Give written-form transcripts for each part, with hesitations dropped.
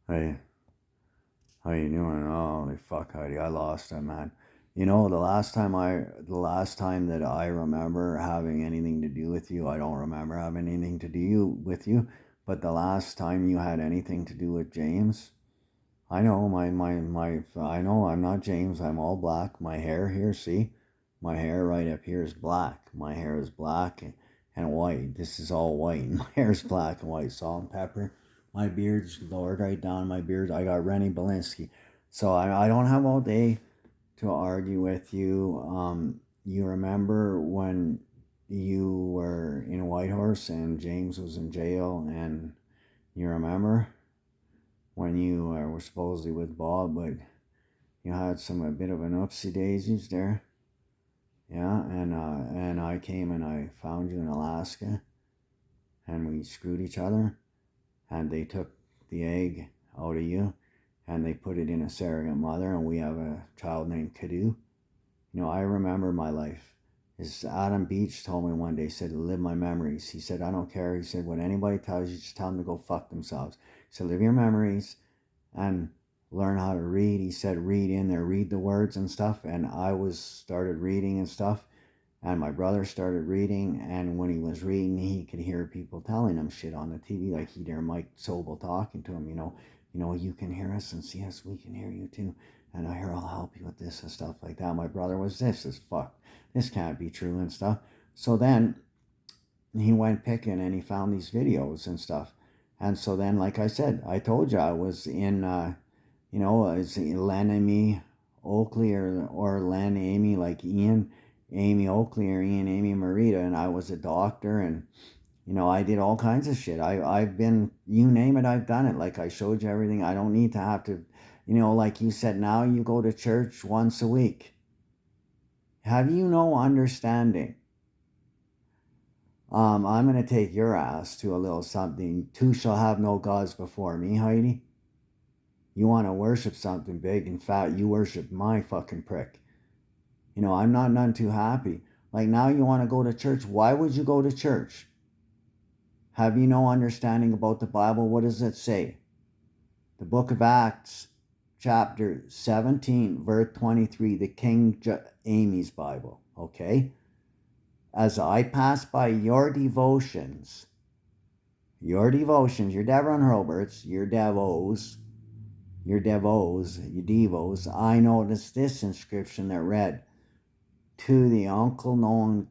Hey, how you doing? Oh, holy fuck, Heidi, I lost it, man. You know, the last time that I remember having anything to do with you, I don't remember having anything to do with you, but the last time you had anything to do with James, I know I know I'm not James, I'm all black. My hair here, see? My hair right up here is black. My hair is black and white. This is all white. My hair is black and white. Salt and pepper. My beard's lowered right down. My beard, I got Rennie Belinsky. So I don't have all day to argue with you. You remember when you were in Whitehorse and James was in jail, and you remember when you were supposedly with Bob, but you had a bit of an upsy daisies there. Yeah, and I came and I found you in Alaska, and we screwed each other, and they took the egg out of you, and they put it in a surrogate mother, and we have a child named Kadu. You know, I remember my life. As Adam Beach told me one day, he said, live my memories. He said, I don't care. He said, what anybody tells you, just tell them to go fuck themselves. He said, live your memories and learn how to read. He said, read in there, read the words and stuff. And I started reading and stuff. And my brother started reading. And when he was reading, he could hear people telling him shit on the TV. Like he'd hear Mike Sobel talking to him, you can hear us and see us. We can hear you too. And I hear I'll help you with this and stuff like that. My brother was this is fuck. This can't be true and stuff. So then he went picking and he found these videos and stuff. And so then, like I said, I told you I was in, is Len Amy Oakley or Len Amy, like Ian Amy Oakley or Ian Amy Marita, and I was a doctor, and I did all kinds of shit. I've been, you name it, I've done it. Like I showed you everything. I don't need to have to, like you said, now you go to church once a week. Have you no understanding? I'm gonna take your ass to a little something. Two shall have no gods before me, Heidi. You want to worship something big and fat, you worship my fucking prick. I'm not none too happy. Like now you want to go to church. Why would you go to church? Have you no understanding about the Bible? What does it say? The book of Acts, chapter 17, verse 23, the King Amy's Bible, okay? As I pass by your Devon Roberts, your devos, your devos, I noticed this inscription that read, to the Uncle and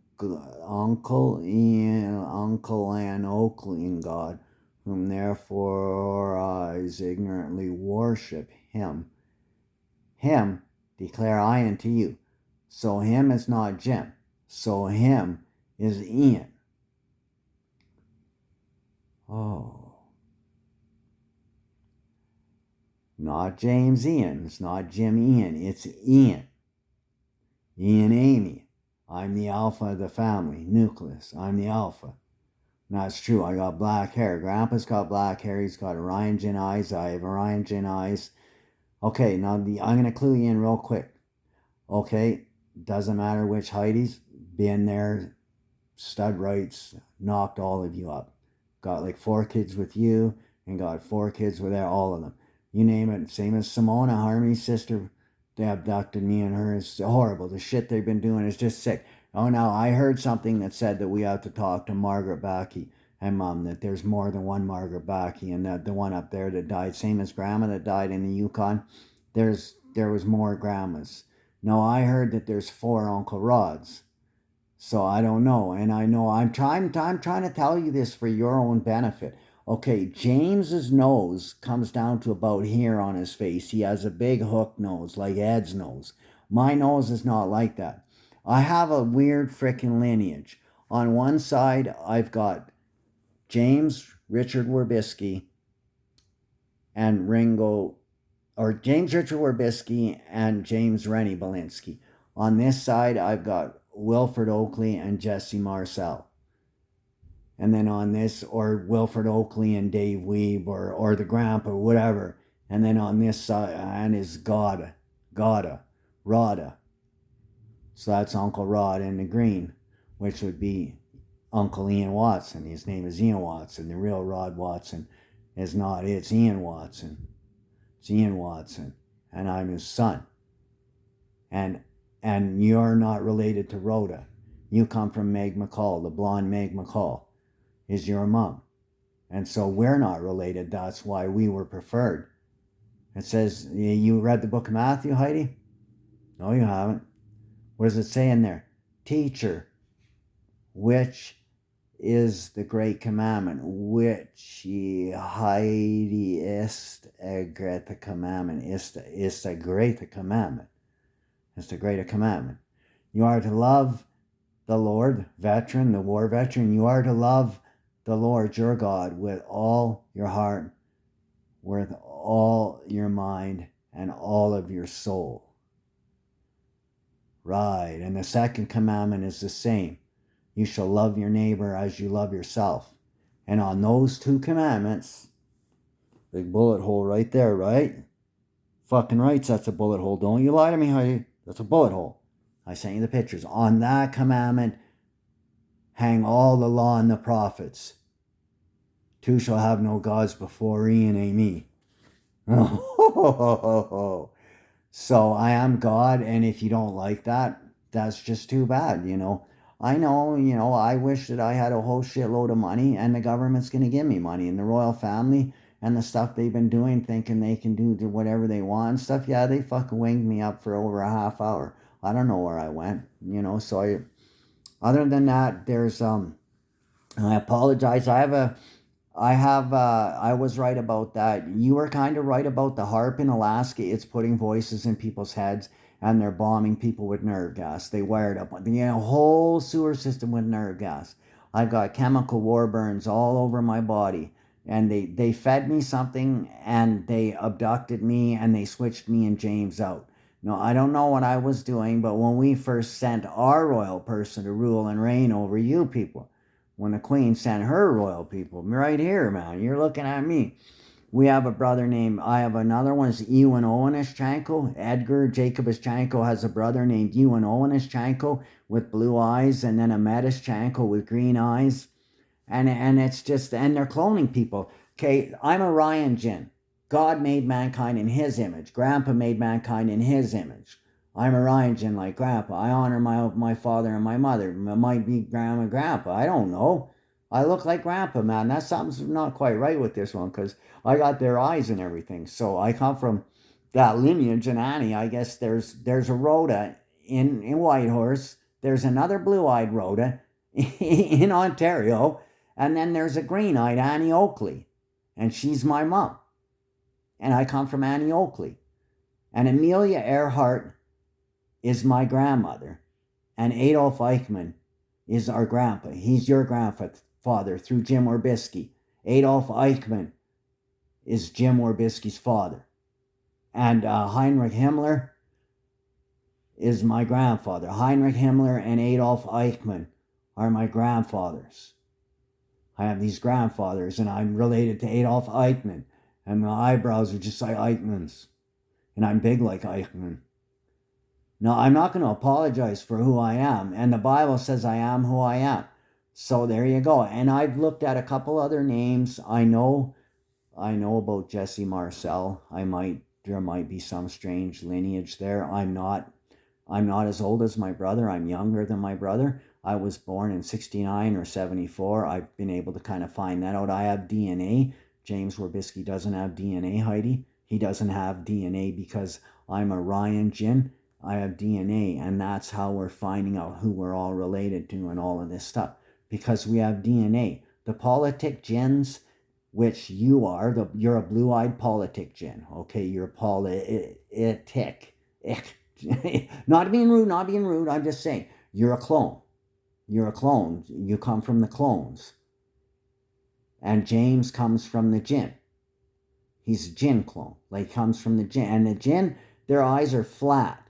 Oakland God, whom therefore eyes ignorantly worship him. Him declare I unto you. So him is not Jim. So him is Ian. Oh. Not James Ian. It's not Jim Ian. It's Ian. Ian Amy. I'm the alpha of the family nucleus. I'm the alpha. That's true. I got black hair. Grandpa's got black hair. He's got Orion Gin eyes. I have Orion Gin eyes. Okay, now I'm going to clue you in real quick. Okay, doesn't matter which Heidi's. Been there. Stud rights. Knocked all of you up. Got like 4 kids with you and got 4 kids with all of them. You name it. Same as Simona, Harmony's sister. They abducted me and her. It's horrible. The shit they've been doing is just sick. Oh, now I heard something that said that we have to talk to Margaret Backey and Mom, that there's more than one Margaret Backey, and that the one up there that died, same as Grandma that died in the Yukon, there was more grandmas. No, I heard that there's 4 Uncle Rods. So I don't know, and I know I'm trying to tell you this for your own benefit. Okay, James's nose comes down to about here on his face. He has a big hook nose, like Ed's nose. My nose is not like that. I have a weird frickin' lineage. On one side, I've got James Richard Werbisky and Ringo, or James Richard Werbisky and James Rennie Belinsky. On this side, I've got Wilfred Oakley and Jesse Marcel. And then on this, or Wilfred Oakley and Dave Weeb, or the grandpa, or whatever. And then on this side, and is Rada. So that's Uncle Rod in the green, which would be Uncle Ian Watson. His name is Ian Watson. The real Rod Watson is not, it's Ian Watson. It's Ian Watson, and I'm his son. And you're not related to Rhoda. You come from Meg McCall, the blonde Meg McCall is your mom. And so we're not related. That's why we were preferred. It says, you read the book of Matthew, Heidi? No, you haven't. What does it say in there? Teacher, which is the great commandment? Which Heidi ist a great commandment? Ist a great commandment. It's the greater commandment. You are to love the Lord, veteran, the war veteran. You are to love the Lord your God with all your heart, with all your mind, and all of your soul. Right. And the second commandment is the same. You shall love your neighbor as you love yourself. And on those two commandments, big bullet hole right there, right? Fucking right, that's a bullet hole. Don't you lie to me, Heidi. That's a bullet hole. I sent you the pictures. On that commandment, hang all the law and the prophets. Two shall have no gods before Ian and me. So I am God, and if you don't like that, that's just too bad, you know. I know, I wish that I had a whole shitload of money, and the government's going to give me money, and the royal family and the stuff they've been doing, thinking they can do whatever they want and stuff. Yeah, they fucking winged me up for over a half hour. I don't know where I went, so other than that, there's, I apologize. I was right about that. You were kind of right about the HAARP in Alaska. It's putting voices in people's heads, and they're bombing people with nerve gas. They wired up the whole sewer system with nerve gas. I've got chemical war burns all over my body. And they fed me something, and they abducted me, and they switched me and James out. No, I don't know what I was doing, but when we first sent our royal person to rule and reign over you people, when the Queen sent her royal people, right here, man, you're looking at me. We have a brother I have another one, is Ewan Onischenko. Edgar Jacobischenko has a brother named Ewan Onischenko with blue eyes, and then a Medischenko with green eyes. And it's just, and they're cloning people. Okay, I'm Orion Jin. God made mankind in his image. Grandpa made mankind in his image. I'm Orion Jin like Grandpa. I honor my father and my mother. It might be Grandma and Grandpa. I don't know. I look like Grandpa, man. That's something's not quite right with this one, because I got their eyes and everything. So I come from that lineage. And Annie, I guess there's a Rhoda in Whitehorse. There's another blue-eyed Rhoda in Ontario. And then there's a green-eyed Annie Oakley. And she's my mom. And I come from Annie Oakley. And Amelia Earhart is my grandmother. And Adolf Eichmann is our grandpa. He's your grandfather through Jim Orbisky. Adolf Eichmann is Jim Orbisky's father. And Heinrich Himmler is my grandfather. Heinrich Himmler and Adolf Eichmann are my grandfathers. I have these grandfathers, and I'm related to Adolf Eichmann. And my eyebrows are just like Eichmann's. And I'm big like Eichmann. Now, I'm not going to apologize for who I am. And the Bible says I am who I am. So there you go. And I've looked at a couple other names. I know about Jesse Marcel. There might be some strange lineage there. I'm not as old as my brother. I'm younger than my brother. I was born in 69 or 74. I've been able to kind of find that out. I have DNA. James Orbisky doesn't have DNA, Heidi. He doesn't have DNA because I'm Orion Jin. I have DNA, and that's how we're finding out who we're all related to and all of this stuff. Because we have DNA. The politic Jins, which you are, you're a blue-eyed politic Jin. Okay, you're politic. Not being rude, I'm just saying. You're a clone. You're a clone. You come from the clones. And James comes from the Jin. He's a Jin clone. Like, comes from the Jin. And the Jin, their eyes are flat.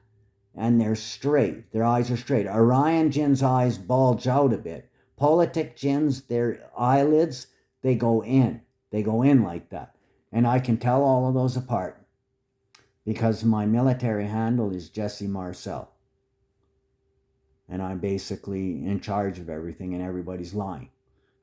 And they're straight. Their eyes are straight. Orion Jin's eyes bulge out a bit. Politic Jins, their eyelids, they go in. They go in like that. And I can tell all of those apart. Because my military handle is Jesse Marcel. And I'm basically in charge of everything, and everybody's lying.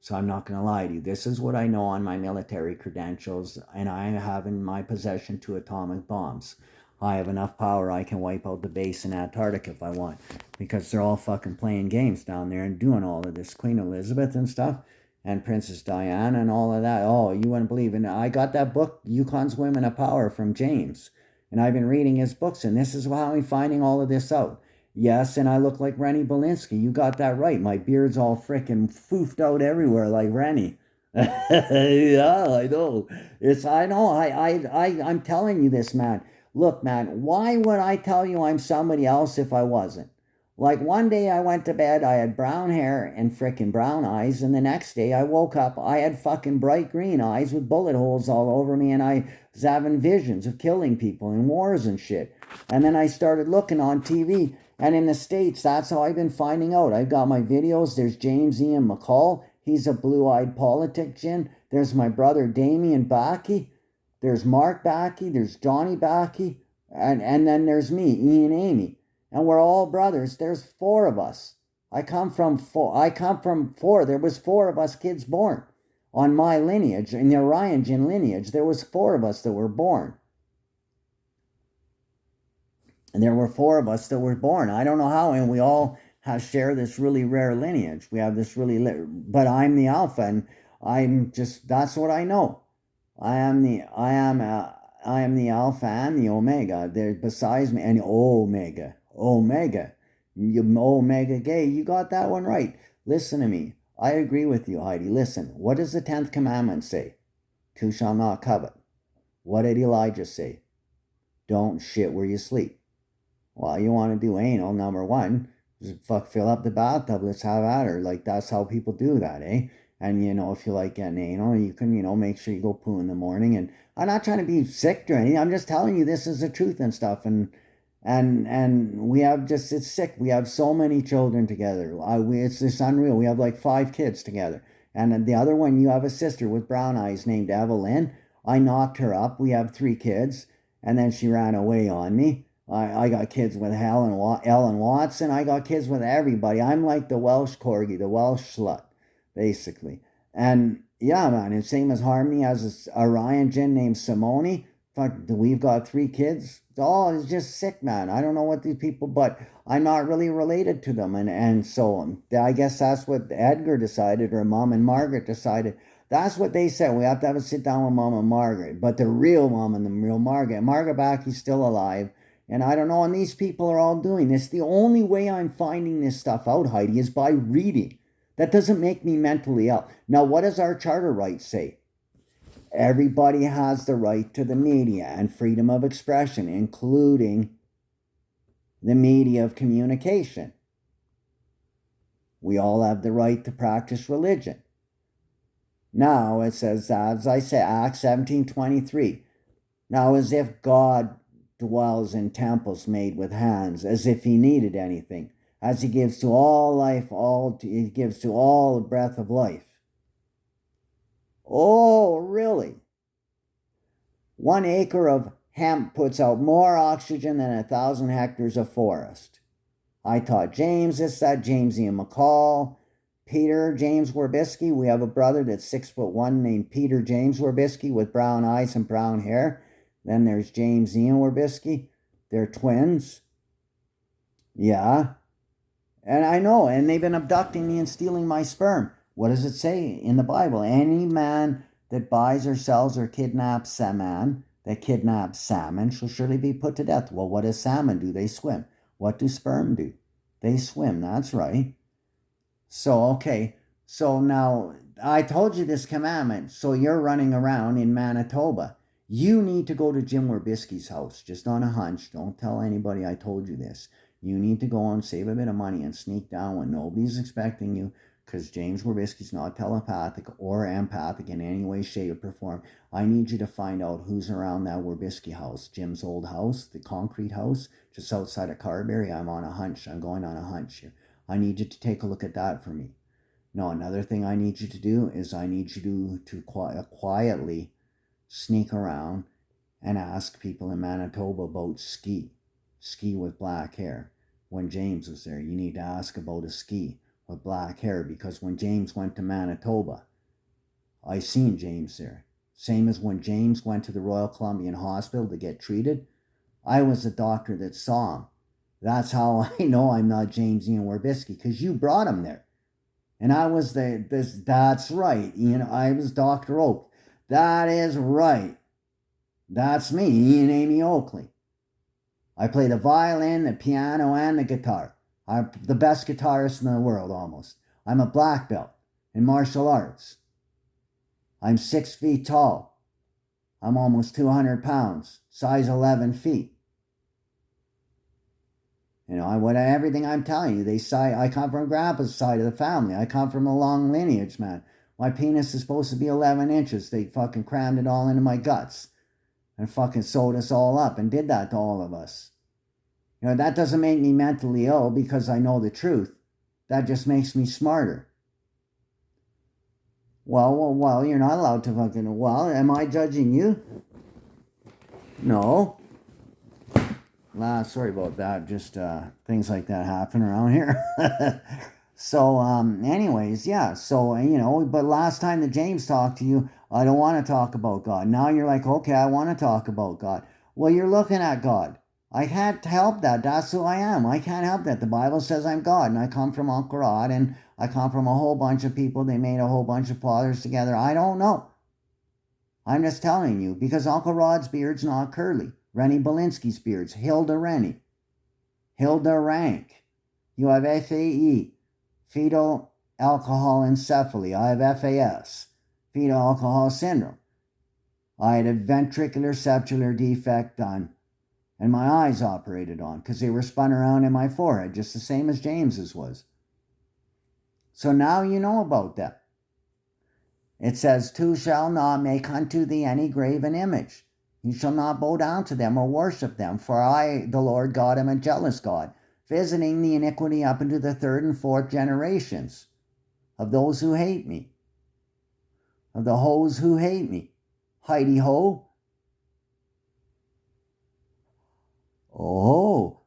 So I'm not going to lie to you. This is what I know on my military credentials, and I have in my possession 2 atomic bombs. I have enough power, I can wipe out the base in Antarctica if I want, because they're all fucking playing games down there and doing all of this. Queen Elizabeth and stuff, and Princess Diana and all of that. Oh, you wouldn't believe it. I got that book, Yukon's Women of Power, from James, and I've been reading his books, and this is how I'm finding all of this out. Yes, and I look like Rennie Belinsky. You got that right. My beard's all frickin' foofed out everywhere like Rennie. Yeah, I know. I know. I'm telling you this, man. Look, man, why would I tell you I'm somebody else if I wasn't? Like one day I went to bed, I had brown hair and frickin' brown eyes, and the next day I woke up, I had fucking bright green eyes with bullet holes all over me, and I was having visions of killing people in wars and shit. And then I started looking on TV, and in the States, that's how I've been finding out. I've got my videos. There's James Ian McCall. He's a blue-eyed politician. There's my brother Damien Backey. There's Mark Backey. There's Johnny Backey. And then there's me, Ian Amy. And we're all brothers. There's 4 of us. I come from 4. There was 4 of us kids born on my lineage. In the Oriongen lineage, there was 4 of us that were born. And there were 4 of us that were born. I don't know how, and we all share this really rare lineage. We have this but I'm the alpha, and that's what I know. I am the alpha and the omega. There besides me, and omega, omega gay. You got that one right. Listen to me. I agree with you, Heidi. Listen, what does the 10th commandment say? 2 shall not covet. What did Elijah say? Don't shit where you sleep. Well, you want to do anal, number 1, just fill up the bathtub, let's have at her. Like, that's how people do that, eh? And, if you like getting anal, you can, make sure you go poo in the morning. And I'm not trying to be sick or anything. I'm just telling you this is the truth and stuff. And we have it's sick. We have so many children together. It's just unreal. We have like 5 kids together. And the other one, you have a sister with brown eyes named Evelyn. I knocked her up. We have 3 kids. And then she ran away on me. I got kids with Ellen Watson. I got kids with everybody. I'm like the Welsh corgi, the Welsh slut, basically. And yeah, man, and same as Harmony has a Oriongen named Simone. We've got 3 kids. Oh, it's just sick, man. I don't know what these people, but I'm not really related to them. And so I guess that's what Edgar decided, or Mom and Margaret decided. That's what they said. We have to have a sit down with Mom and Margaret. But the real Mom and the real Margaret Backey's still alive. And I don't know, and these people are all doing this. The only way I'm finding this stuff out, Heidi, is by reading. That doesn't make me mentally ill. Now, what does our charter right say? Everybody has the right to the media and freedom of expression, including the media of communication. We all have the right to practice religion. Now, it says, as I say, Acts 17:23. Now, as if God dwells in temples made with hands, as if he needed anything, as he gives to all life, he gives to all the breath of life. Oh, really? 1 acre of hemp puts out more oxygen than 1,000 hectares of forest. I taught James this, that, James Ian McCall, Peter James Werbisky. We have a brother that's 6'1" named Peter James Werbisky with brown eyes and brown hair. Then there's James Ian Werbisky. They're twins. Yeah. And I know, and they've been abducting me and stealing my sperm. What does it say in the Bible? Any man that buys or sells or kidnaps salmon, that kidnaps salmon, shall surely be put to death. Well, what does salmon do? They swim. What do sperm do? They swim. That's right. So, okay. So now, I told you this commandment. So you're running around in Manitoba. You need to go to Jim Werbisky's house, just on a hunch. Don't tell anybody I told you this. You need to go and save a bit of money and sneak down when nobody's expecting you, because James Werbisky's not telepathic or empathic in any way, shape, or form. I need you to find out who's around that Werbisky house, Jim's old house, the concrete house, just outside of Carberry. I'm on a hunch. I'm going on a hunch here. I need you to take a look at that for me. No, another thing I need you to do is I need you to quietly sneak around and ask people in Manitoba about ski with black hair. When James was there, you need to ask about a ski. with black hair, because when James went to Manitoba, I seen James there. Same as when James went to the Royal Columbian Hospital to get treated, I was the doctor that saw him. That's how I know I'm not James Ian Werbisky, because you brought him there. And I was that's right, Ian, I was Dr. Oak. That is right. That's me, Ian Amy Oakley. I play the violin, the piano, and the guitar. I'm the best guitarist in the world, almost. I'm a black belt in martial arts. I'm 6 feet tall. I'm almost 200 pounds, size 11 feet. You know, everything I'm telling you, I come from Grandpa's side of the family. I come from a long lineage, man. My penis is supposed to be 11 inches. They fucking crammed it all into my guts and fucking sewed us all up and did that to all of us. You know, that doesn't make me mentally ill because I know the truth. That just makes me smarter. Well, you're not allowed to fucking, am I judging you? No. Sorry about that. Just things like that happen around here. So, anyways, yeah. So, you know, but last time that James talked to you, I don't want to talk about God. Now you're like, okay, I want to talk about God. Well, you're looking at God. I can't help that. That's who I am. I can't help that. The Bible says I'm God, and I come from Uncle Rod, and I come from a whole bunch of people. They made a whole bunch of fathers together. I don't know. I'm just telling you, because Uncle Rod's beard's not curly. Rennie Belinsky's beard's Hilda Rennie. Hilda Rank. You have FAE, fetal alcohol encephaly. I have FAS, fetal alcohol syndrome. I had a ventricular septular defect done, and my eyes operated on because they were spun around in my forehead, just the same as James's was. So now you know about that. It says, "Two shall not make unto thee any graven image. You shall not bow down to them or worship them, for I, the Lord God, am a jealous God, visiting the iniquity up into the 3rd and 4th generations of those who hate me, of the hoes who hate me." Heidi ho. Oh,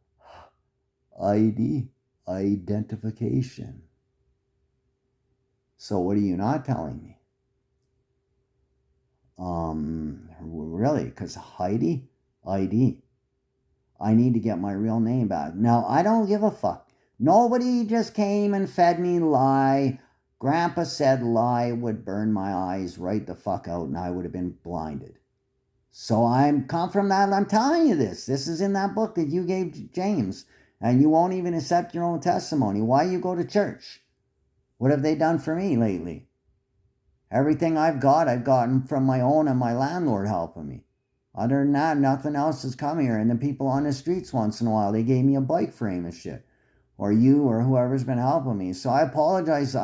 ID, identification. So what are you not telling me? Really? Because Heidi, ID. I need to get my real name back. Now, I don't give a fuck. Nobody just came and fed me lie. Grandpa said lie would burn my eyes right the fuck out and I would have been blinded. So I'm come from that. I'm telling you this. This is in that book that you gave James. And you won't even accept your own testimony. Why you go to church? What have they done for me lately? Everything I've gotten from my own and my landlord helping me. Other than that, nothing else has come here. And the people on the streets once in a while, they gave me a bike frame and shit. Or you or whoever's been helping me. So I apologize.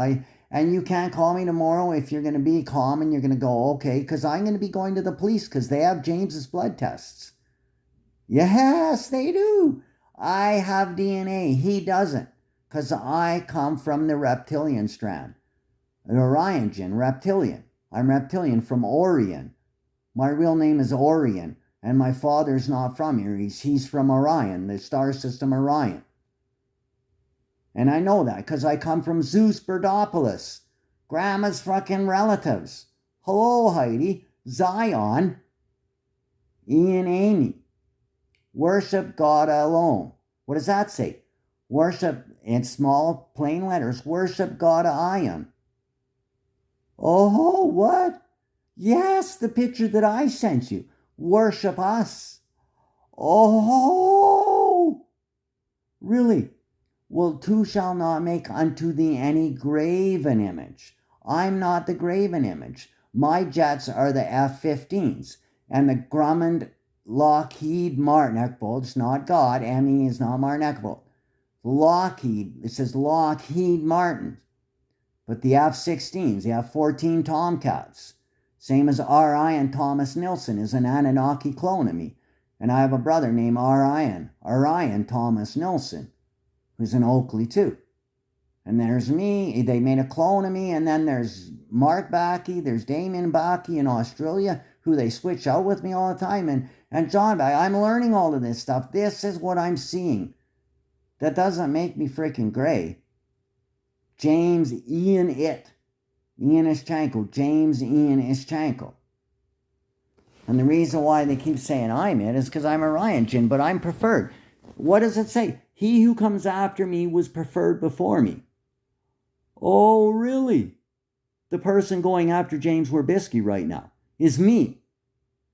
And you can't call me tomorrow if you're going to be calm and you're going to go, okay, because I'm going to be going to the police because they have James's blood tests. Yes, they do. I have DNA. He doesn't. Because I come from the reptilian strand. An Oriogen, reptilian. I'm reptilian from Orion. My real name is Orion, and my father's not from here. He's from Orion, the star system Orion. And I know that because I come from Zeus Burdopoulos, Grandma's fucking relatives. Hello, Heidi. Zion. Ian Amy. Worship God alone. What does that say? Worship, in small, plain letters, worship God Ion. Oh, what? Yes, the picture that I sent you. Worship us. Oh, really? Well, two shall not make unto thee any graven image. I'm not the graven image. My jets are the F-15s. And the Grumman Lockheed Martin, it's not God, ME is not Martin. Lockheed, it says Lockheed Martin. But the F-16s, the F-14 Tomcats, same as Orion Thomas Nilsson is an Anunnaki clone of me. And I have a brother named Orion Thomas Nilsson, who's in Oakley too. And there's me, they made a clone of me, and then there's Mark Backey, there's Damien Backey in Australia, who they switch out with me all the time, and John Backey. I'm learning all of this stuff. This is what I'm seeing. That doesn't make me freaking gray. James Ian Ischenko. James Ian Ischenko. And the reason why they keep saying I'm it is because I'm a Ryan, but I'm preferred. What does it say? He who comes after me was preferred before me. Oh, really? The person going after James Werbisky right now is me,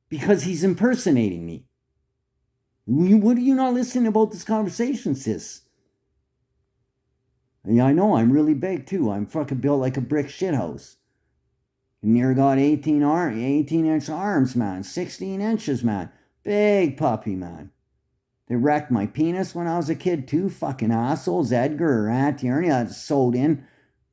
because he's impersonating me. What are you not listening about this conversation, sis? Yeah, I know, I'm really big too. I'm fucking built like a brick shithouse. Near got 18-inch arms, man. 16 inches, man. Big puppy, man. They wrecked my penis when I was a kid too. Fucking assholes. Edgar or Auntie Ernie had sewed in.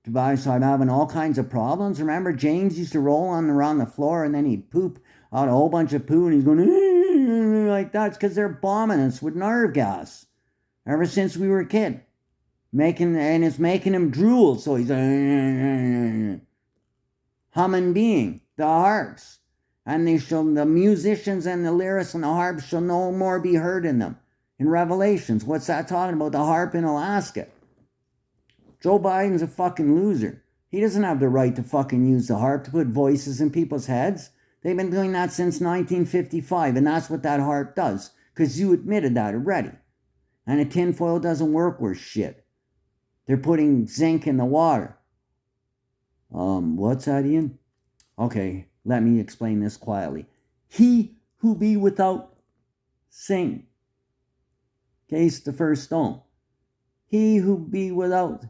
So I'm having all kinds of problems. Remember, James used to roll around the floor and then he'd poop out a whole bunch of poo and he's going like that. It's because they're bombing us with nerve gas. Ever since we were a kid. It's making him drool. So he's humming being. The harps. And the musicians and the lyrics and the harps shall no more be heard in them. In Revelations. What's that talking about? The harp in Alaska. Joe Biden's a fucking loser. He doesn't have the right to fucking use the harp to put voices in people's heads. They've been doing that since 1955, and that's what that harp does, because you admitted that already. And a tinfoil doesn't work worth shit. They're putting zinc in the water. What's that, Ian? Okay, let me explain this quietly. He who be without sin, case the first stone. He who be without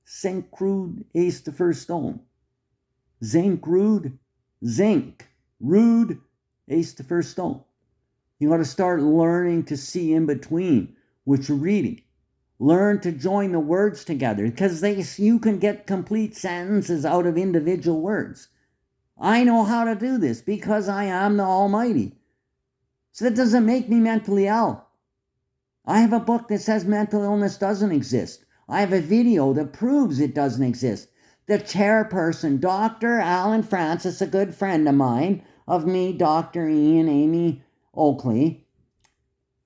zinc rude, ace the first stone. Zinc rude, ace the first stone. You got to start learning to see in between what you're reading. Learn to join the words together, because you can get complete sentences out of individual words. I know how to do this because I am the Almighty. So that doesn't make me mentally ill. I have a book that says mental illness doesn't exist. I have a video that proves it doesn't exist. The chairperson, Dr. Alan Francis, a good friend of mine, of me, Dr. Ian Amy Oakley,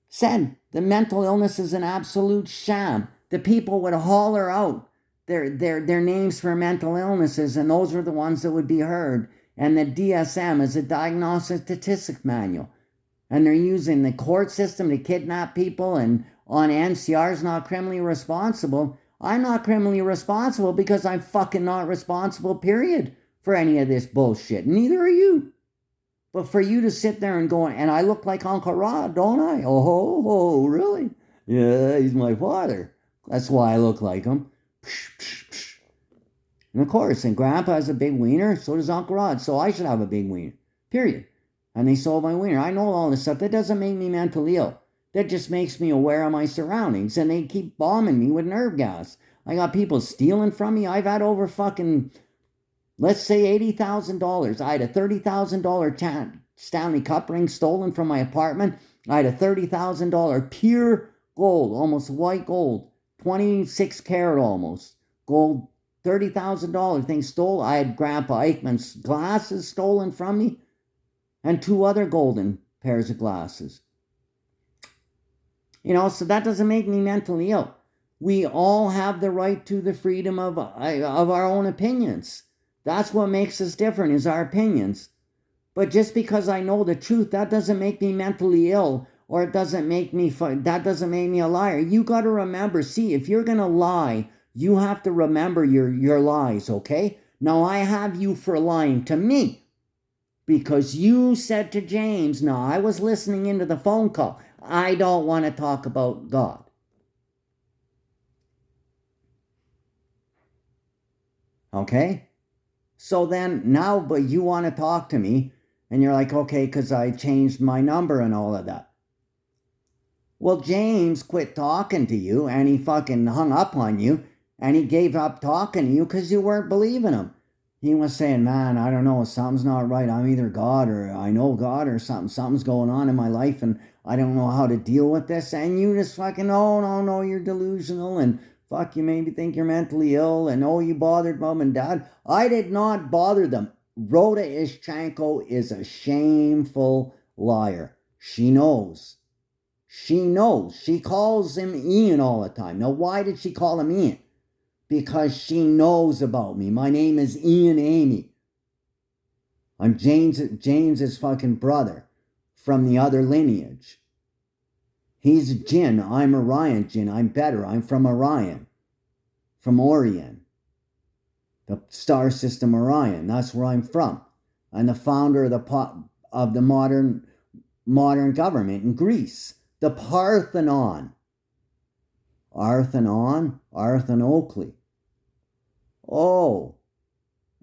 said the mental illness is an absolute sham. The people would holler out their names for mental illnesses, and those were the ones that would be heard. And the DSM is a diagnostic statistic manual. And they're using the court system to kidnap people, and on NCR's not criminally responsible. I'm not criminally responsible because I'm fucking not responsible, period, for any of this bullshit. Neither are you. But for you to sit there and go, and I look like Uncle Rod, don't I? Oh, really? Yeah, he's my father. That's why I look like him. And of course, and Grandpa has a big wiener, so does Uncle Rod, so I should have a big wiener, period. And they sold my wiener. I know all this stuff. That doesn't make me mentally ill. That just makes me aware of my surroundings. And they keep bombing me with nerve gas. I got people stealing from me. I've had over fucking, let's say $80,000. I had a $30,000 Stanley Cup ring stolen from my apartment. I had a $30,000 pure gold, almost white gold, 26 karat almost, gold, $30,000 thing stole. I had Grandpa Eichmann's glasses stolen from me. And 2 other golden pairs of glasses. So that doesn't make me mentally ill. We all have the right to the freedom of our own opinions. That's what makes us different, is our opinions. But just because I know the truth, that doesn't make me mentally ill, or that doesn't make me a liar. You got to remember, see, if you're going to lie, you have to remember your lies, okay? Now, I have you for lying to me. Because you said to James, now I was listening into the phone call, I don't want to talk about God. Okay? So then now, but you want to talk to me, and you're like, okay, because I changed my number and all of that. Well, James quit talking to you, and he fucking hung up on you, and he gave up talking to you because you weren't believing him. He was saying, man, I don't know, something's not right. I'm either God or I know God or something. Something's going on in my life and I don't know how to deal with this. And you just fucking, no, you're delusional and fuck, you made me think you're mentally ill and you bothered mom and dad. I did not bother them. Rhoda Ischenko is a shameful liar. She knows. She knows. She calls him Ian all the time. Now, why did she call him Ian? because she knows about me. My name is Ian Amy. I'm James's fucking brother from the other lineage. He's Jin. I'm Orion Jin. I'm better. I'm from Orion. From Orion. The star system Orion. That's where I'm from. I'm the founder of the modern government in Greece. The Parthenon. Arthur Oakley. Oh,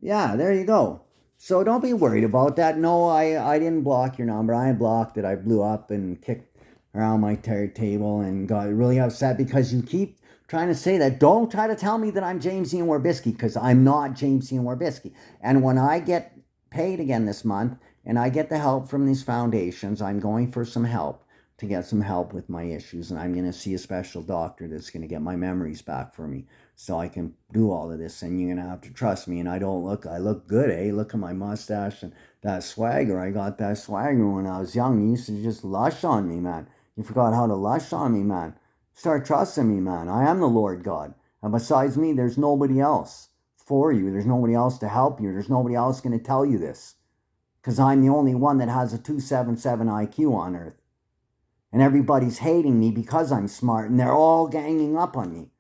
yeah, there you go. So don't be worried about that. No, I didn't block your number. I blocked it. I blew up and kicked around my table and got really upset because you keep trying to say that. Don't try to tell me that I'm James Ian Warbisky, because I'm not James Ian Warbisky. And when I get paid again this month and I get the help from these foundations, I'm going for some help to get some help with my issues, and I'm going to see a special doctor that's going to get my memories back for me so I can do all of this, and you're going to have to trust me. And I look good, eh? Look at my mustache and that swagger. I got that swagger when I was young. You used to just lush on me, man. You forgot how to lush on me, man. Start trusting me, man. I am the Lord God, and besides me, there's nobody else for you. There's nobody else to help you. There's nobody else going to tell you this, because I'm the only one that has a 277 IQ on Earth. And everybody's hating me because I'm smart, and they're all ganging up on me.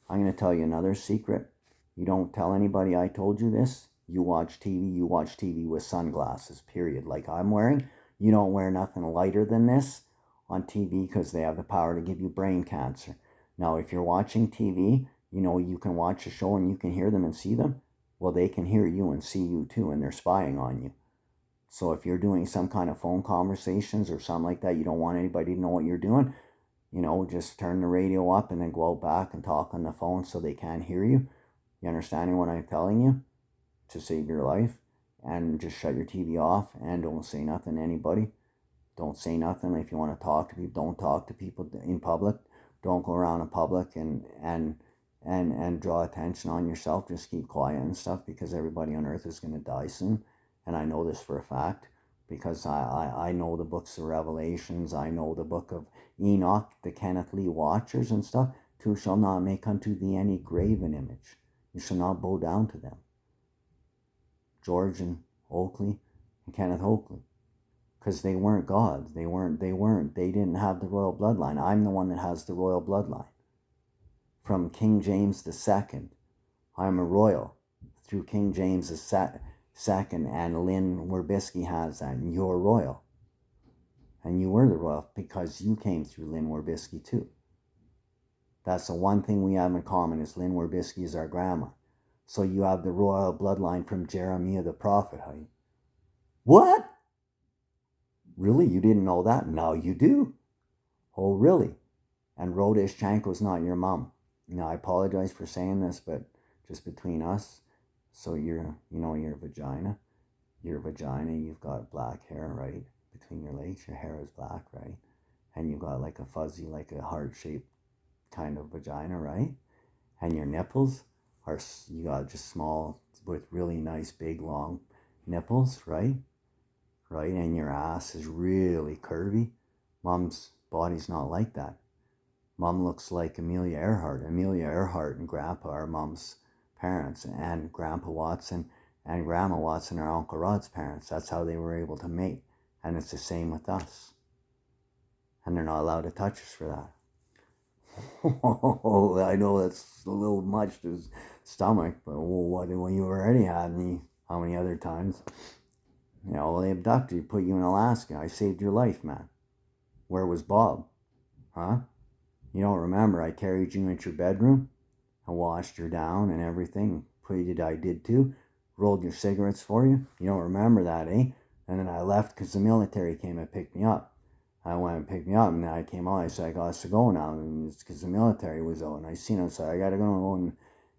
I'm going to tell you another secret. You don't tell anybody I told you this. You watch TV with sunglasses, period. Like I'm wearing. You don't wear nothing lighter than this on TV because they have the power to give you brain cancer. Now, if you're watching TV, you can watch a show and you can hear them and see them. Well, they can hear you and see you too, and they're spying on you. So if you're doing some kind of phone conversations or something like that, you don't want anybody to know what you're doing, just turn the radio up and then go out back and talk on the phone so they can't hear you. You understanding what I'm telling you? To save your life. And just shut your TV off and don't say nothing to anybody. Don't say nothing. If you want to talk to people, don't talk to people in public. Don't go around in public and draw attention on yourself. Just keep quiet and stuff, because everybody on earth is going to die soon. And I know this for a fact because I know the books of Revelations. I know the book of Enoch, the Kenneth Lee Watchers and stuff. Two shall not make unto thee any graven image. You shall not bow down to them. George and Oakley and Kenneth Oakley. Because they weren't gods. They didn't have the royal bloodline. I'm the one that has the royal bloodline. From King James II. I'm a royal through King James II. And Lynn Warbisky has that, and you're royal. And you were the royal because you came through Lynn Warbisky too. That's the one thing we have in common, is Lynn Warbisky is our grandma. So you have the royal bloodline from Jeremiah the prophet, honey. What? Really? You didn't know that? Now you do. Oh, really? And Rhoda Ischanko's not your mom. Now, I apologize for saying this, but just between us. So your vagina, you've got black hair, right? Between your legs, your hair is black, right? And you've got like a fuzzy, like a heart-shaped kind of vagina, right? And your nipples you got just small with really nice, big, long nipples, right? Right? And your ass is really curvy. Mom's body's not like that. Mom looks like Amelia Earhart. Amelia Earhart and Grandpa are Mom's parents, and Grandpa Watson and Grandma Watson are Uncle Rod's parents. That's how they were able to mate. And it's the same with us. And they're not allowed to touch us for that. Oh, I know that's a little much to his stomach, but when you already had me, how many other times? They abducted you, put you in Alaska. I saved your life, man. Where was Bob? Huh? You don't remember I carried you into your bedroom? I washed her down and everything. I did too. Rolled your cigarettes for you. You don't remember that, eh? And then I left because the military came and picked me up. I went and picked me up, and then I came out. I said, I got to go now. And it's because the military was out. And I seen him, so I got to go.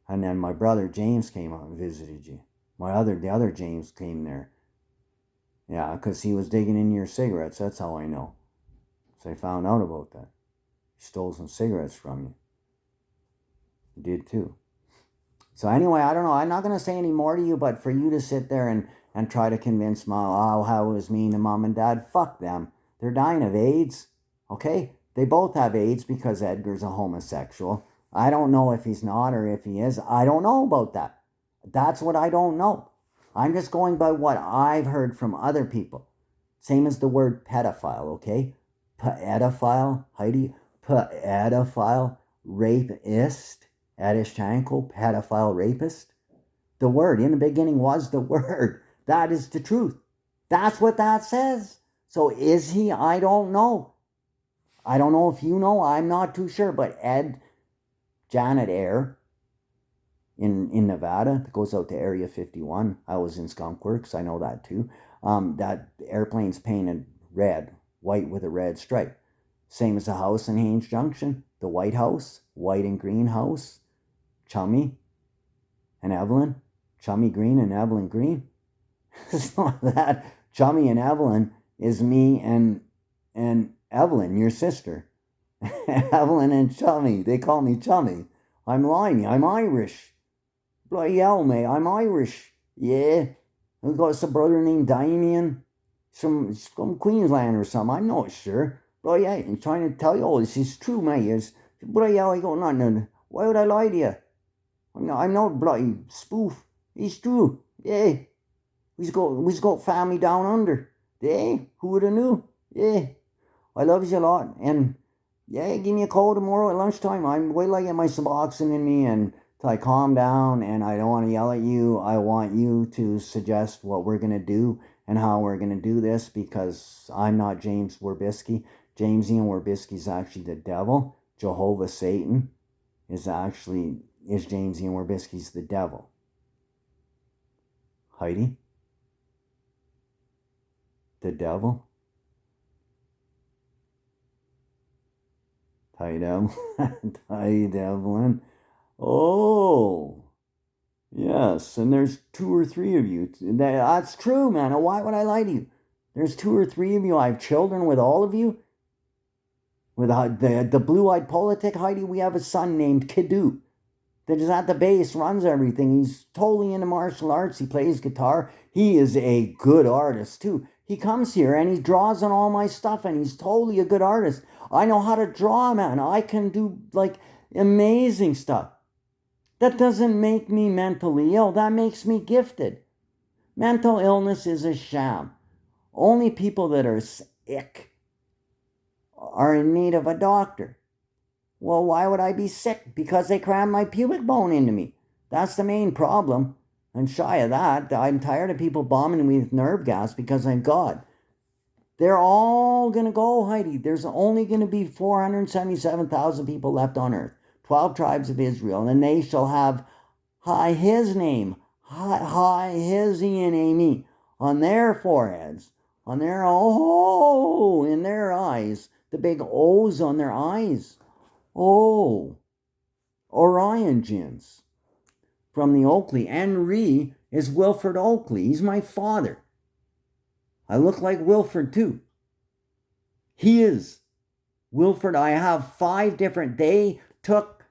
And then my brother James came out and visited you. The other James came there. Yeah, because he was digging in your cigarettes. That's how I know. So I found out about that. He stole some cigarettes from you. Did too. So anyway, I don't know. I'm not going to say any more to you, but for you to sit there and try to convince Mom, how it was mean to Mom and Dad, fuck them. They're dying of AIDS, okay? They both have AIDS because Edgar's a homosexual. I don't know if he's not or if he is. I don't know about that. That's what I don't know. I'm just going by what I've heard from other people. Same as the word pedophile, okay? Pedophile, Heidi, pedophile, rapist, Adishchenko, pedophile, rapist. The word in the beginning was the word. That is the truth. That's what that says. So is he? I don't know. I don't know if you know. I'm not too sure. But Janet Air in Nevada that goes out to Area 51. I was in Skunk Works. I know that too. That airplane's painted red, white with a red stripe. Same as the house in Haines Junction. The White House, white and green house. Chummy and Evelyn. Chummy Green and Evelyn Green. It's not that. Chummy and Evelyn is me and Evelyn, your sister. Evelyn and Chummy. They call me Chummy. I'm lying. I'm Irish. Bloody hell, mate. I'm Irish. Yeah. I've got some brother named Damien. Some Queensland or something. I'm not sure. Bloody hell, I'm trying to tell you all this is true, mate. It's, bloody hell, I got nothing. Why would I lie to you? I'm not bloody spoof. It's true. Yeah. We've got family down under. Yeah. Who would have knew? Yeah. I love you a lot. And yeah, give me a call tomorrow at lunchtime. I'm wait till I get my Suboxone in me and till I calm down, and I don't want to yell at you. I want you to suggest what we're going to do and how we're going to do this, because I'm not James Werbisky. James Ian Werbisky is actually the devil. Jehovah Satan is James Ian Werbisky's the devil. Heidi? The devil? Ty Devlin. Oh, yes. And there's 2 or 3 of you. That's true, man. Why would I lie to you? There's 2 or 3 of you. I have children with all of you. With the blue-eyed politic, Heidi, we have a son named Kidu that is at the base, runs everything. He's totally into martial arts. He plays guitar. He is a good artist, too. He comes here and he draws on all my stuff, and he's totally a good artist. I know how to draw, man. I can do, like, amazing stuff. That doesn't make me mentally ill. That makes me gifted. Mental illness is a sham. Only people that are sick are in need of a doctor. Well, why would I be sick? Because they crammed my pubic bone into me. That's the main problem. And shy of that, I'm tired of people bombing me with nerve gas because I'm God. They're all going to go, Heidi. There's only going to be 477,000 people left on earth. 12 tribes of Israel. And they shall have his name, his E-N-A-M-E, on their foreheads, on their, in their eyes. The big O's on their eyes. Oh, Orion Gins from the Oakley. Henry is Wilfred Oakley. He's my father. I look like Wilfred too. He is Wilfred. I have 5 different. They took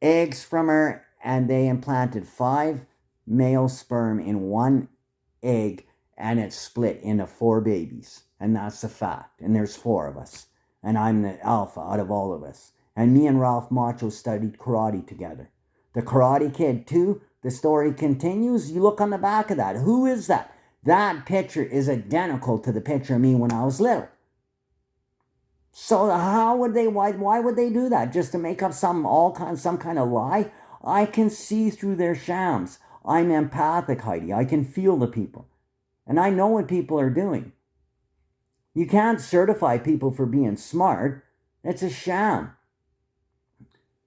eggs from her and they implanted 5 male sperm in 1 egg, and it split into 4 babies. And that's the fact. And there's 4 of us. And I'm the alpha out of all of us. And me and Ralph Macchio studied karate together. The Karate Kid 2, the story continues. You look on the back of that. Who is that? That picture is identical to the picture of me when I was little. So how would they, why would they do that? Just to make up some kind of lie? I can see through their shams. I'm empathic, Heidi. I can feel the people. And I know what people are doing. You can't certify people for being smart. It's a sham.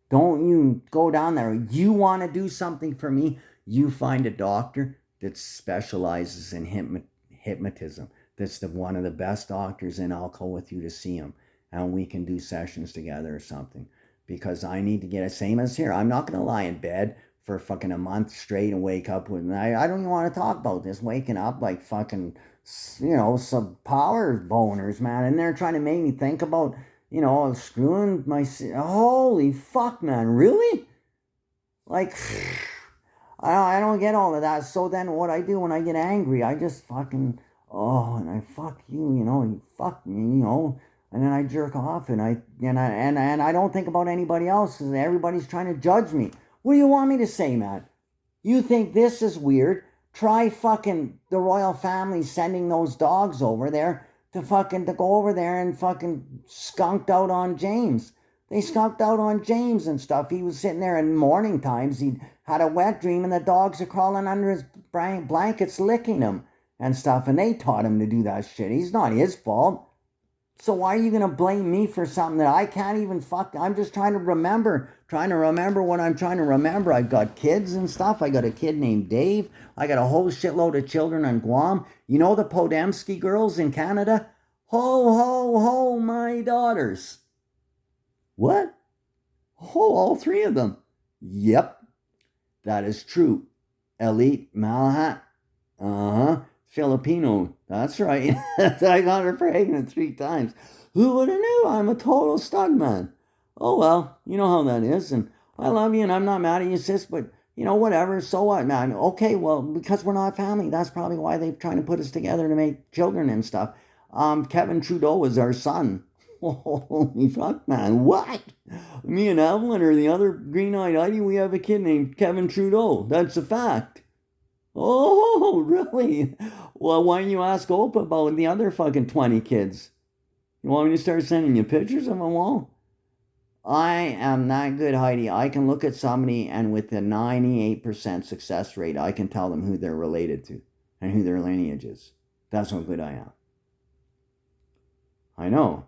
Don't you go down there. You want to do something for me? You find a doctor that specializes in hypnotism. That's one of the best doctors, and I'll go with you to see him. And we can do sessions together or something. Because I need to get it. Same as here. I'm not going to lie in bed for fucking a month straight and wake up with... I don't even want to talk about this. Waking up like fucking, some power boners, man. And they're trying to make me think about, screwing my... Holy fuck, man. Really? Like... I don't get all of that. So then what I do when I get angry, I just fucking, and I fuck you, you fuck me, And then I jerk off, and I don't think about anybody else because everybody's trying to judge me. What do you want me to say, man? You think this is weird? Try fucking the royal family sending those dogs over there to go over there and fucking skunked out on James. They skunked out on James and stuff. He was sitting there in morning times. He had a wet dream and the dogs are crawling under his blankets licking him and stuff. And they taught him to do that shit. He's not his fault. So why are you going to blame me for something that I can't even I'm just trying to remember what I'm trying to remember. I've got kids and stuff. I got a kid named Dave. I got a whole shitload of children on Guam. You know the Podemski girls in Canada? Ho, ho, ho, my daughters. What? Oh, all three of them. Yep, that is true. Elite Malahat. Filipino. That's right. I got her pregnant 3 times. Who would have knew? I'm a total stud man. Oh, well, you know how that is. And I love you and I'm not mad at you, sis, but, you know, whatever. So what, man? Okay, well, because we're not family, that's probably why they're trying to put us together to make children and stuff. Kevin Trudeau is our son. Holy fuck, man. What? Me and Evelyn or the other green-eyed Heidi, we have a kid named Kevin Trudeau. That's a fact. Oh, really? Well, why don't you ask Oprah about the other fucking 20 kids? You want me to start sending you pictures of them all? I am that good, Heidi. I can look at somebody and with a 98% success rate, I can tell them who they're related to and who their lineage is. That's how good I am. I know.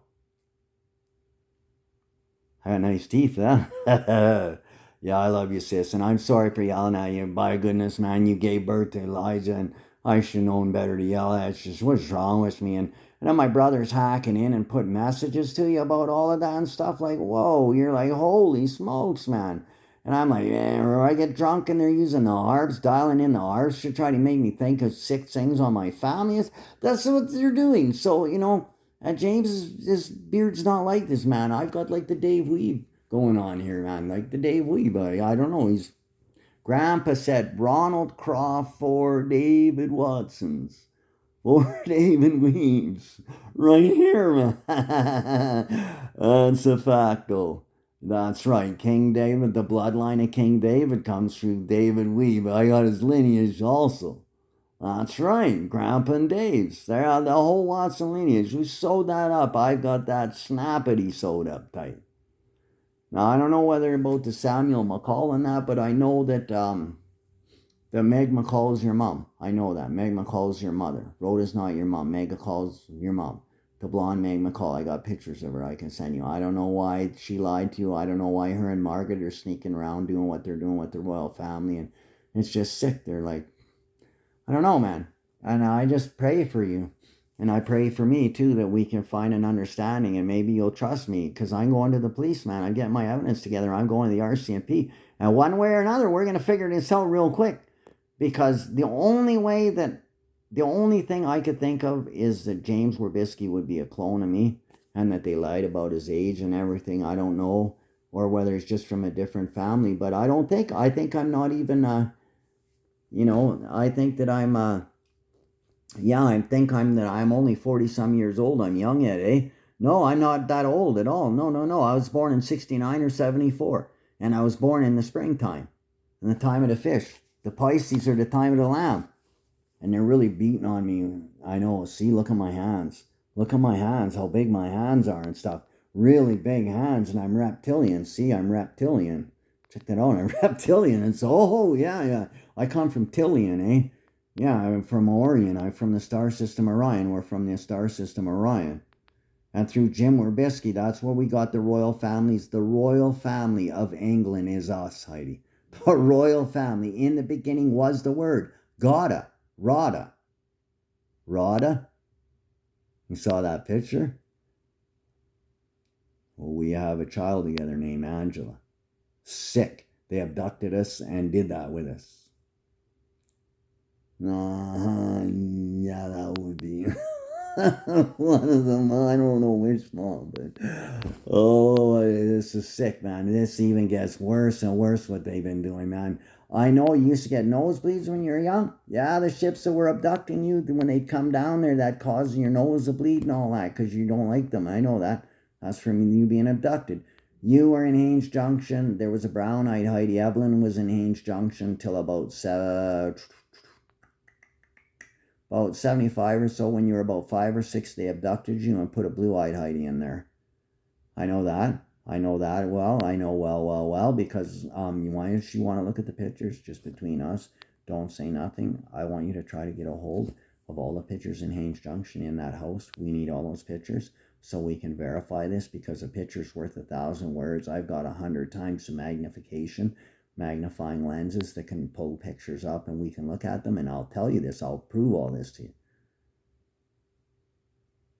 I got nice teeth, huh? Yeah, I love you, sis, and I'm sorry for yelling at you. By goodness, man, you gave birth to Elijah, and I should have known better to yell at. It's just, what's wrong with me? And then my brother's hacking in and putting messages to you about all of that and stuff. Like, whoa, you're like, holy smokes, man. And I'm like, or I get drunk and they're using the harps, dialing in the harps to try to make me think of sick things on my family. That's what they're doing. So, you know, James, his beard's not like this, man. I've got like the Dave Weave going on here, man. Like the Dave Weave, buddy. I don't know. Grandpa said Ronald Crawford, David Watsons, or David Weaves. Right here, man. That's a facto. That's right. King David, the bloodline of King David comes through David Weave. I got his lineage also. That's right, Grandpa and Dave's. They're the whole Watson lineage. We sewed that up. I've got that snappity sewed up tight. Now, I don't know whether about the Samuel McCall and that, but I know that the Meg McCall is your mom. I know that. Meg McCall is your mother. Rhoda's not your mom. Meg McCall's your mom. The blonde Meg McCall. I got pictures of her I can send you. I don't know why she lied to you. I don't know why her and Margaret are sneaking around doing what they're doing with the royal family. And it's just sick. They're like, I don't know, man. And I just pray for you. And I pray for me, too, that we can find an understanding and maybe you'll trust me because I'm going to the police, man. I'm getting my evidence together. I'm going to the RCMP. And one way or another, we're going to figure this out real quick because the only thing I could think of is that James Werbisky would be a clone of me and that they lied about his age and everything. I don't know. Or whether it's just from a different family. But I think I'm not even, I think that I'm only 40 some years old. I'm young yet, eh? No, I'm not that old at all. No. I was born in 69 or 74. And I was born in the springtime. In the time of the fish. The Pisces are the time of the lamb. And they're really beating on me. I know. See, look at my hands. Look at my hands, how big my hands are and stuff. Really big hands. And I'm reptilian. See, I'm reptilian. Check that out. I'm reptilian. And so, yeah. I come from Tilian, eh? Yeah, I'm from Orion. I'm from the star system Orion. We're from the star system Orion. And through Jim Werbisky, that's where we got the royal families. The royal family of England is us, Heidi. The royal family. In the beginning was the word. Gada. Rada. Rada? You saw that picture? Well, we have a child together named Angela. Sick. They abducted us and did that with us. Yeah, that would be one of them. I don't know which one, but this is sick, man. This even gets worse and worse what they've been doing, man. I know you used to get nosebleeds when you were young. Yeah, the ships that were abducting you, when they'd come down there, that causing your nose to bleed and all that because you don't like them. I know that. That's from you being abducted. You were in Haines Junction. There was a brown-eyed Heidi Evelyn was in Haines Junction till about 75 or so. When you were about 5 or 6, they abducted you and put a blue-eyed Heidi in there. I know that. I know that well. I know well, because you want to look at the pictures just between us. Don't say nothing. I want you to try to get a hold of all the pictures in Haines Junction in that house. We need all those pictures so we can verify this, because a picture's worth 1,000 words. I've got 100 times the magnifying lenses that can pull pictures up, and we can look at them, and I'll tell you this. I'll prove all this to you.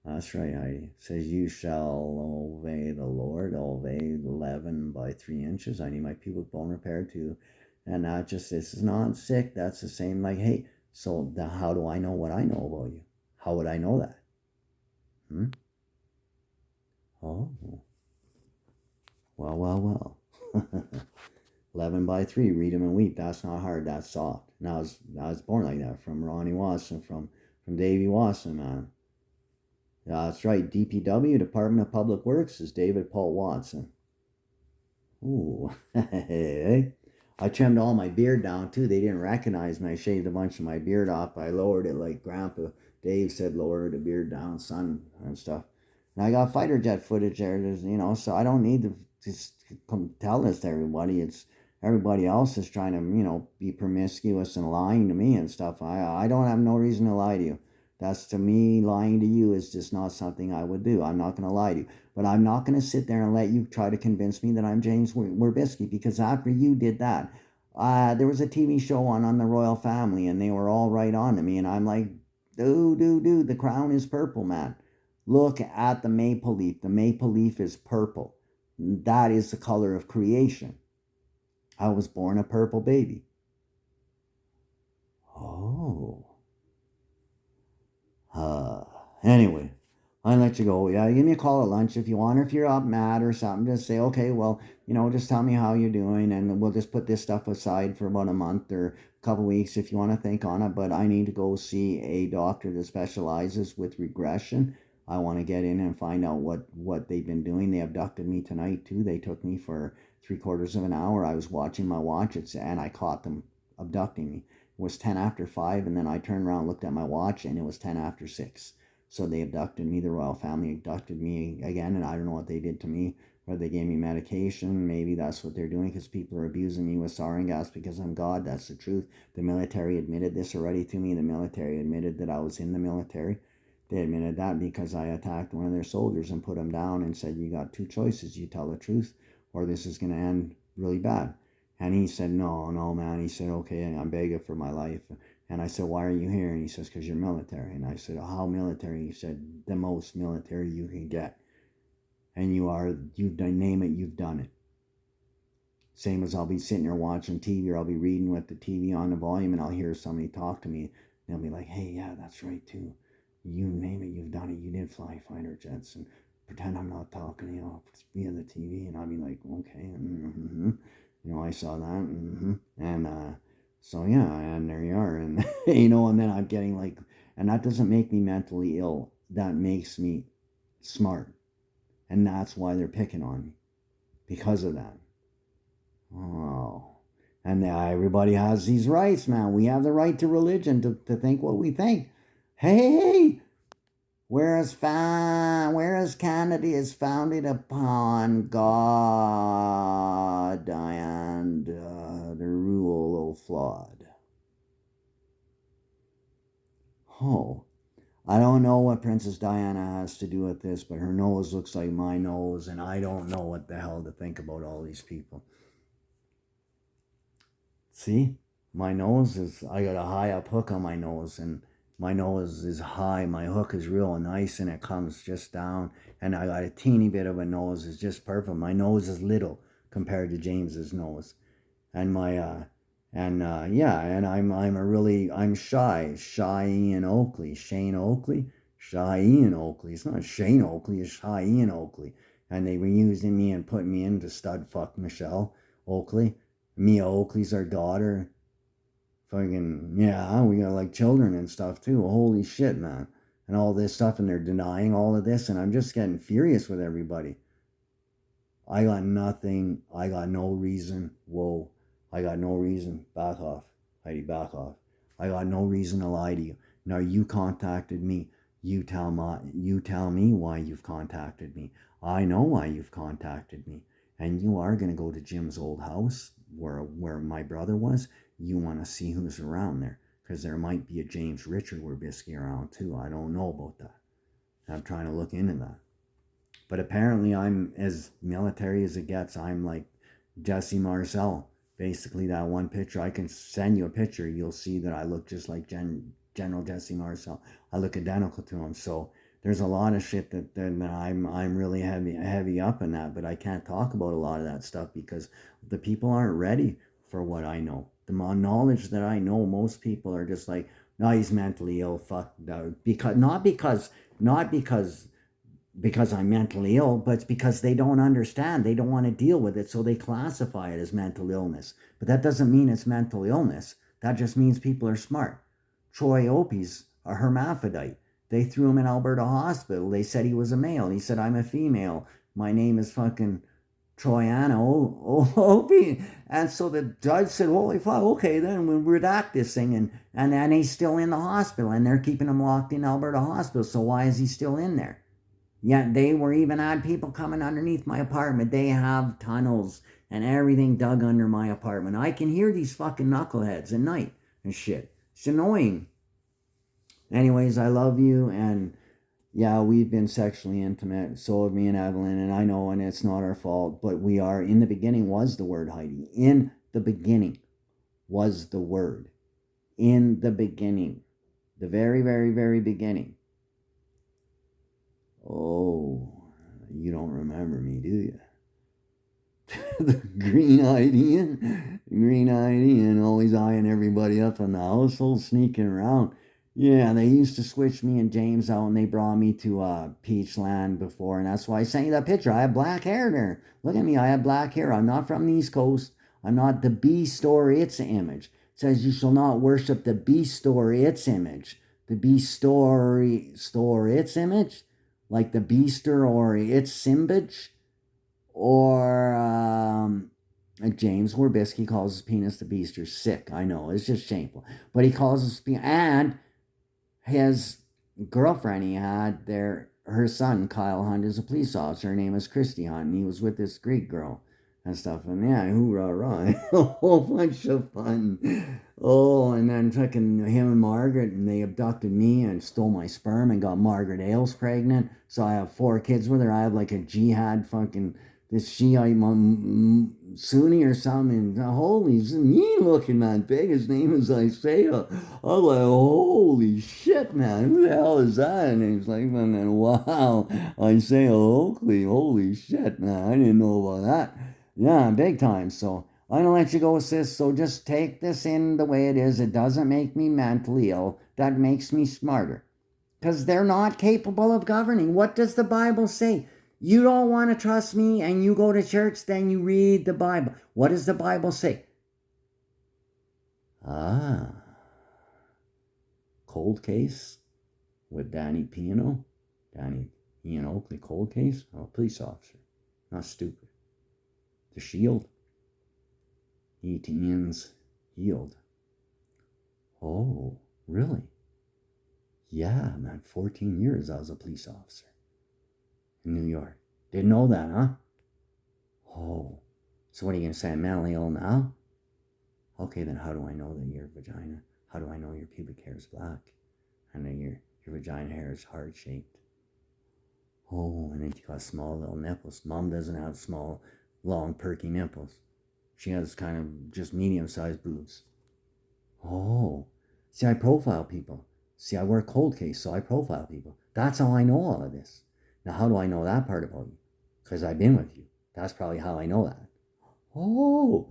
That's right, Heidi. It says, you shall obey the Lord, obey 11 by 3 inches. I need my pubic bone repaired too. And not just, this is not sick. That's the same, like, hey, so how do I know what I know about you? How would I know that? Oh. Well. 11 by 3, read them and weep. That's not hard, that's soft. And I was born like that, from Ronnie Watson, from Davey Watson, man. Yeah, that's right. DPW, Department of Public Works, is David Paul Watson. Ooh. I trimmed all my beard down, too. They didn't recognize me. I shaved a bunch of my beard off. I lowered it like Grandpa Dave said, lower the beard down, son, and stuff. And I got fighter jet footage there, so I don't need to just come tell this to everybody. It's everybody else is trying to, be promiscuous and lying to me and stuff. I don't have no reason to lie to you. That's, to me, lying to you is just not something I would do. I'm not going to lie to you. But I'm not going to sit there and let you try to convince me that I'm James Wyrbisky, because after you did that, there was a TV show on the Royal Family, and they were all right on to me. And I'm like, dude, the crown is purple, man. Look at the maple leaf. The maple leaf is purple. That is the color of creation. I was born a purple baby. Oh. Anyway, I'll let you go. Yeah, give me a call at lunch if you want, or if you're up mad or something, just say, okay, well, just tell me how you're doing, and we'll just put this stuff aside for about a month or a couple weeks if you want to think on it. But I need to go see a doctor that specializes with regression. I want to get in and find out what they've been doing. They abducted me tonight too. They took me for 3/4 of an hour. I was watching my watch, and I caught them abducting me. It was 10 after 5, and then I turned around, looked at my watch, and it was 10 after 6. So they abducted me. The Royal Family abducted me again, and I don't know what they did to me. Whether they gave me medication, maybe that's what they're doing, because people are abusing me with sarin gas because I'm God. That's the truth. The military admitted this already to me. The military admitted that I was in the military. They admitted that because I attacked one of their soldiers and put him down and said, you got 2 choices. You tell the truth, or this is going to end really bad. And he said, no, man. He said, okay, I'm begging for my life. And I said, why are you here? And he says, because you're military. And I said, how military? He said, the most military you can get. And you've done, name it, you've done it. Same as I'll be sitting there watching TV, or I'll be reading with the TV on the volume, and I'll hear somebody talk to me. They'll be like, hey, yeah, that's right too. You name it, you've done it. You did fly fighter jets, and pretend I'm not talking to you. It's via the TV. And I'll be like, okay, I saw that, and so yeah, and there you are, and and then I'm getting like, and that doesn't make me mentally ill. That makes me smart, and that's why they're picking on me, because of that. Oh, and everybody has these rights, man. We have the right to religion, to think what we think. Hey. Whereas Canada is founded upon God and the rule of flawed. Oh, I don't know what Princess Diana has to do with this, but her nose looks like my nose, and I don't know what the hell to think about all these people. See, my nose I got a high up hook on my nose, and my nose is high. My hook is real nice, and it comes just down. And I got a teeny bit of a nose. It's just perfect. My nose is little compared to James's nose. And I'm shy. Shy Ian Oakley. Shane Oakley. Shy Ian Oakley. It's not Shane Oakley. It's Shy Ian Oakley. And they were using me and putting me into stud fuck Michelle Oakley. Mia Oakley's our daughter. Fucking, yeah, we got like children and stuff too. Holy shit, man. And all this stuff, and they're denying all of this, and I'm just getting furious with everybody. I got nothing. I got no reason. Whoa. I got no reason. Back off. Heidi, back off. I got no reason to lie to you. Now you contacted me. You tell me why you've contacted me. I know why you've contacted me. And you are going to go to Jim's old house where my brother was. You want to see who's around there. Because there might be a James Richard Werbisky around too. I don't know about that. I'm trying to look into that. But apparently, I'm as military as it gets. I'm like Jesse Marcel. Basically, that one picture, I can send you a picture. You'll see that I look just like General Jesse Marcel. I look identical to him. So there's a lot of shit that I'm really heavy up in that. But I can't talk about a lot of that stuff because the people aren't ready for what I know. The knowledge that I know, most people are just like, no, he's mentally ill. Fuck that. Because I'm mentally ill, but it's because they don't understand. They don't want to deal with it, so they classify it as mental illness. But that doesn't mean it's mental illness. That just means people are smart. Troy Opie's a hermaphrodite. They threw him in Alberta Hospital. They said he was a male. He said, I'm a female. My name is fucking Troyana Opie. And so the judge said, holy fuck, okay, then we'll redact this thing. And he's still in the hospital, and they're keeping him locked in Alberta Hospital. So why is he still in there? Yeah, they were even had people coming underneath my apartment. They have tunnels and everything dug under my apartment. I can hear these fucking knuckleheads at night and shit. It's annoying. Anyways, I love you, and yeah, we've been sexually intimate. So have me and Evelyn, and I know, and it's not our fault, but we are. In the beginning was the word, Heidi. In the beginning was the word. In the beginning. The very, very, very beginning. Oh, you don't remember me, do you? The green-eyed Ian, always eyeing everybody up in the household, sneaking around. Yeah, they used to switch me and James out, and they brought me to Peachland before, and that's why I sent you that picture. I have black hair there. Look at me, I have black hair. I'm not from the East Coast. I'm not the beast or its image. It says you shall not worship the beast or its image. The beast or its image? Like the beaster or its simbage? Or James Werbisky calls his penis the beaster. Sick, I know, it's just shameful. But he calls his penis, and his girlfriend he had there, her son Kyle Hunt is a police officer. Her name is Christy Hunt, and he was with this Greek girl and stuff. And yeah, hoorah, rah, a whole bunch of fun. Oh, and then fucking him and Margaret, and they abducted me and stole my sperm and got Margaret Ailes pregnant. So I have 4 kids with her. I have like a jihad fucking this Shiite Sunni or something. Holy, he's mean looking man. Big. His name is Isaiah. I was like, holy shit, man. Who the hell is that? And he's like, and then wow, Isaiah Oakley. Holy shit, man. I didn't know about that. Yeah, big time. So I'm gonna let you go, sis. So just take this in the way it is. It doesn't make me mentally ill. That makes me smarter. Because they're not capable of governing. What does the Bible say? You don't want to trust me and you go to church, then you read the Bible. What does the Bible say? Cold Case with Danny Pino. Danny Ian Oakley, Cold Case. Oh, police officer. Not stupid. The Shield. Ian's Yield. Oh, really? Yeah, man, 14 years I was a police officer in New York. Didn't know that, huh? Oh, so what are you going to say? I'm mentally ill now? Okay, then how do I know that your vagina, how do I know your pubic hair is black? And then your vagina hair is heart-shaped. Oh, and then you got small little nipples. Mom doesn't have small, long, perky nipples. She has kind of just medium-sized boobs. Oh, see, I profile people. See, I work Cold Case, so I profile people. That's how I know all of this. Now, how do I know that part about you? Because I've been with you. That's probably how I know that. Oh,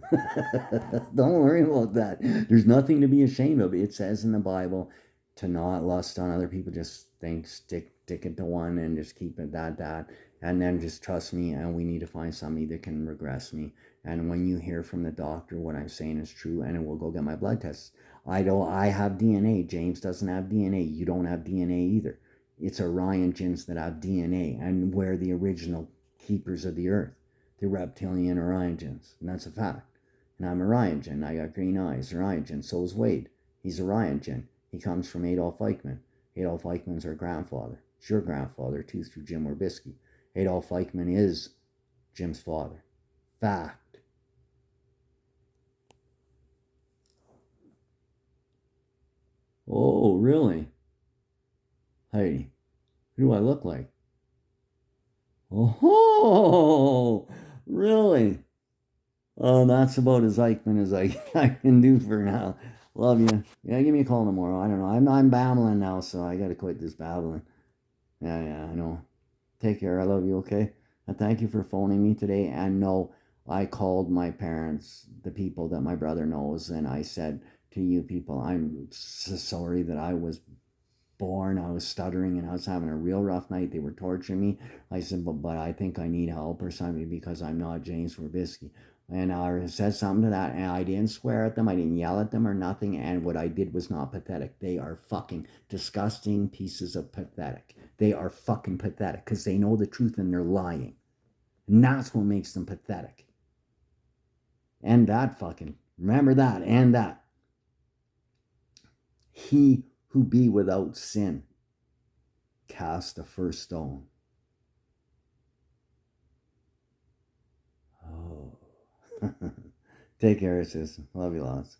don't worry about that. There's nothing to be ashamed of. It says in the Bible to not lust on other people. Just stick it to one and just keep it that. And then just trust me, and we need to find somebody that can regress me And when you hear from the doctor what I'm saying is true, and we'll go get my blood tests. I have DNA. James doesn't have DNA. You don't have DNA either. It's Oriongens that have DNA, and we're the original keepers of the earth, the reptilian Oriongens, and that's a fact. And I'm Oriongen. I got green eyes. Oriongen. So is Wade. He's Oriongen. He comes from Adolf Eichmann. Adolf Eichmann's our grandfather. It's your grandfather too, through Jim Orbisky. Adolf Eichmann is Jim's father. Fact. Oh, really? Heidi, who do I look like? Oh, really? Oh, that's about as Eichmann as I can do for now. Love you. Yeah, give me a call tomorrow. I don't know. I'm babbling now, so I got to quit this babbling. Yeah, I know. Take care. I love you, okay? And thank you for phoning me today. And no, I called my parents, the people that my brother knows, and I said to you people, I'm so sorry that I was born. I was stuttering and I was having a real rough night. They were torturing me. I said, but I think I need help or something because I'm not James Verbisky. And I said something to that, and I didn't swear at them. I didn't yell at them or nothing. And what I did was not pathetic. They are fucking disgusting pieces of pathetic. They are fucking pathetic because they know the truth and they're lying. And that's what makes them pathetic. And that fucking, remember that and that. He who be without sin cast the first stone. Oh. Take care, sis. Love you lots.